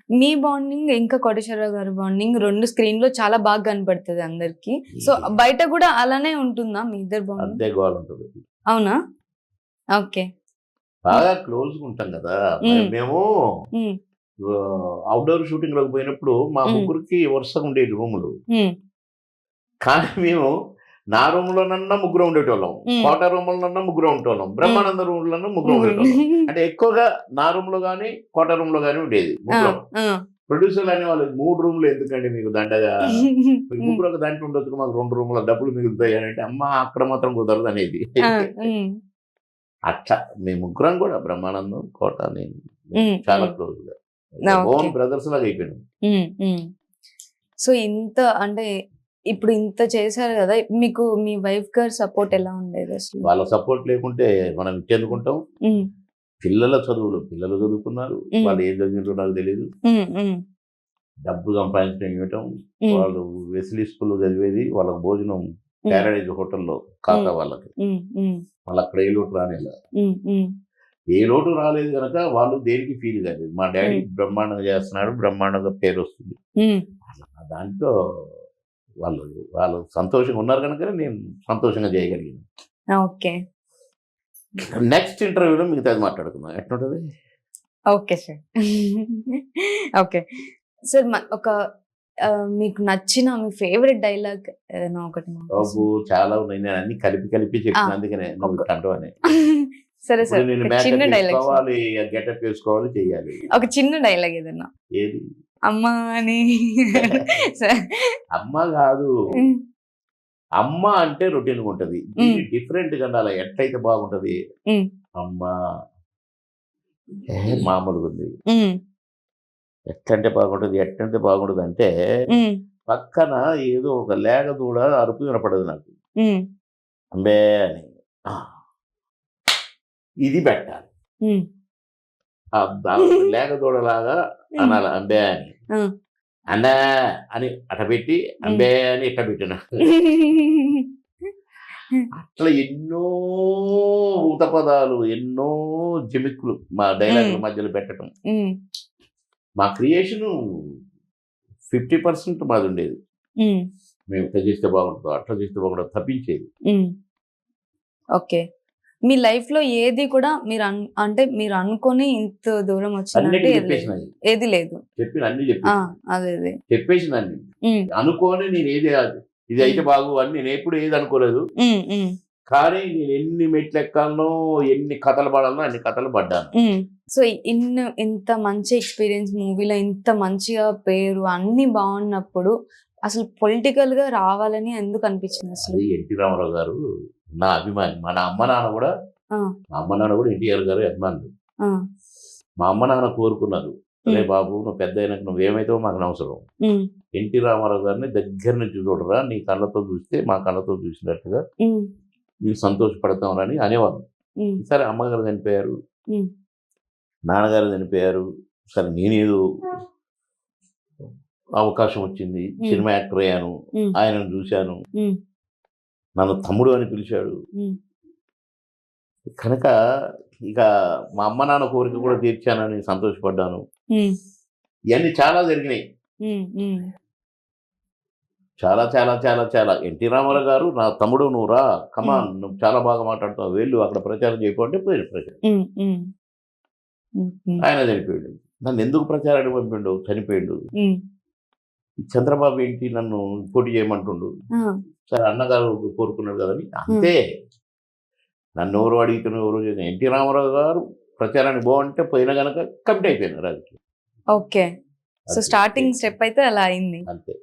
మీ bonding ఇంకా కోటేశ్వరరావు గారి bonding 2 స్క్రీన్‌లో చాలా బాగా కనపడుతది అందరికి. సో, బయట గూడా అలానే ఉంటుందా మీ ఇద్దరి బాండింగ్? అంతే గోల ఉంటది. అవునా? ఓకే. బాగా క్లోజ్‌గా ఉంటాం గదా! మేము ఔట్‌డోర్ షూటింగ్‌లోకి పోయినప్పుడు మా ముగ్గురికి వరుసగా ఉండేవి రూములు. కానీ మేము నా రూమ్‌లోనన్నా ముగ్గురం ఉండేటోళ్ళం. కోట రూమ్‌లోనన్నా ముగ్గురం ఉండేటోళ్ళం. బ్రహ్మానంద రూమ్‌లోనన్నా ముగ్గురం ఉండేటోళ్ళం. అంటే ఎక్కువగా నా రూమ్‌లో గాని, కోట రూమ్‌లో గాని ఉండేది ముగ్గురం. ప్రొడ్యూసర్లు అనేవాళ్ళు 3 రూమ్‌లు ఎందుకండి మీకు దండగా? ముగ్గురు ఒక దాంట్లో ఉండొచ్చు, మాకు 2 రూమ్‌ల డబ్బులు మిగులుతాయి అని అంటే, అమ్మ అక్కడ మాత్రం కుదరదు అనేది. అట్లా మేము ముగ్గురం కూడా బ్రహ్మానందం, కోట, నేను చాలా క్లోజ్‌గా ఓన్ బ్రదర్స్ లాగా అయిపోయినాం. సో ఇంత అంటే ఇప్పుడు ఇంత చేశారు కదా, మీకు మీ వైఫ్ గారి సపోర్ట్ ఎలా ఉండేది అసలు? వాళ్ళ సపోర్ట్ లేకుంటే మనం ఇంకెందుకుంటాం? పిల్లల చదువులు పిల్లలు చదువుకున్నారు, వాళ్ళు ఏం చదివినో నాకు తెలియదు. డబ్బు సంపాదించడం ఇవ్వటం, వాళ్ళు వెసిలీ స్కూల్లో చదివేది, వాళ్ళకి భోజనం ప్యారడైజ్ హోటల్లో ఖాతా వాళ్ళకి. వాళ్ళు అక్కడ ఏ లోటు రానేలా, ఏ లోటు రాలేదు కనుక వాళ్ళు దేనికి ఫీల్ కాలేదు. మా డాడీ బ్రహ్మాండంగా చేస్తున్నాడు, బ్రహ్మాండంగా పేరు వస్తుంది. దాంట్లో వాళ్ళు సంతోషంగా ఉన్నారు కనుక నేను సంతోషంగా చేయగలిగాను. ఓకే, నెక్స్ట్ ఇంటర్వ్యూలో మిగతాది మాట్లాడుకుందాం. ఎట్లుంటది? Okay sir. ఓకే సార్, ఒక మీకు నచ్చిన మీ ఫేవరెట్ డైలాగ్ ఏదైనా ఒకటి? బాబు చాలా ఉన్నాయి, నేను అన్ని కలిపి చెప్పిన, అందుకనే నువ్వు కంటవనే. సరే సార్, చిన్న డైలాగ్. గెటప్ వేసుకోవాలి, చెయ్యాలి. ఒక చిన్న డైలాగ్ ఏదన్నా. ఏది? అమ్మా అని. అమ్మ కాదు, అమ్మ అంటే రొటీన్ ఉంటది, డిఫరెంట్ గా ఉండాలి. ఎట్లయితే బాగుంటది? అమ్మా మామూలుగా ఉంది. ఎట్లంటే బాగుంటది అంటే పక్కన ఏదో ఒక లేగ దూడ అరుపు వినపడదు నాకు. అంబే అని ఇది పెట్టాలి, లేగ దూడలాగా అనాలి అంబే అని. అన్నా అని అట పెట్టి అంబే అని ఇట్ట పెట్టిన. అట్లా ఎన్నో ఊత పదాలు, ఎన్నో జిమిక్కులు మా డైలాగుల మధ్యలో పెట్టడం. మా క్రియేషన్ 50% మాది ఉండేది. మేము ఇట్లా చేస్తే బాగుంటుందో, అట్లా చేస్తే బాగుంటుందో తప్పించేది. ఓకే, మీ లైఫ్ లో ఏది కూడా మీరు అంటే మీరు అనుకొని ఇంత దూరం వచ్చిందంటే ఏది లేదు? చెప్పిన అన్ని చెప్పేసిన అన్ని అనుకోని నేను ఏది ఇది అయితే బాగు అని నేను ఎప్పుడు ఏది అనుకోలేదు. కానీ నేను ఎన్ని మెట్లు ఎక్కాలనో, ఎన్ని కథలు పడాలనో అన్ని కథలు పడ్డాను. సో ఇంత మంచి ఎక్స్పీరియన్స్ మూవీలో, ఇంత మంచిగా పేరు అన్ని బాగున్నప్పుడు అసలు పొలిటికల్ గా రావాలని ఎందుకు అనిపించింది అసలు? ఎన్టీ రామారావు గారు నా అభిమాని. మా అమ్మ నాన్న కూడా ఎన్టీఆర్ గారు అభిమానులు. మా అమ్మ నాన్న కోరుకున్నారు, అరే బాబు నువ్వు పెద్ద అయినాక నువ్వేమైతావో మాకు అవసరం, ఎన్టీ రామారావు గారిని దగ్గర నుంచి చూడరా, నీ కళ్ళతో చూస్తే మా కళ్ళతో చూసినట్టుగా నీకు సంతోషపడతామని అనేవాళ్ళు. సరే, అమ్మగారు చనిపోయారు, నాన్నగారు చనిపోయారు. సరే, నేనేదో అవకాశం వచ్చింది, సినిమా యాక్టర్ అయ్యాను, ఆయనను చూశాను, నన్ను తమ్ముడు అని పిలిచాడు కనుక ఇక మా అమ్మ నాన్న కోరిక కూడా తీర్చానని సంతోషపడ్డాను. ఇవన్నీ చాలా జరిగినాయి, చాలా చాలా చాలా చాలా. ఎన్టీ రామారావు గారు నా తమ్ముడు, నువ్వు రా, కమాన్, నువ్వు చాలా బాగా మాట్లాడుతావు, వెళ్ళు అక్కడ ప్రచారం చేయకపోతే పోయిన ప్రచారం. ఆయన చనిపోయాడు, నన్ను ఎందుకు ప్రచారానికి పంపిండు? చనిపోయాడు. చంద్రబాబు ఏంటి నన్ను పోటీ చేయమంటుండు, సరే అన్నగారు కోరుకున్నాడు కదని అంతే. నన్ను ఎవరు అడిగితున్న ఎవరు? ఎన్టీ రామారావు గారు ప్రచారానికి బాగుంటే పోయినా కనుక కమిట్ అయిపోయినారు రాజకీయం. ఓకే, సో స్టార్టింగ్ స్టెప్ అయితే అలా అయింది. అంతే.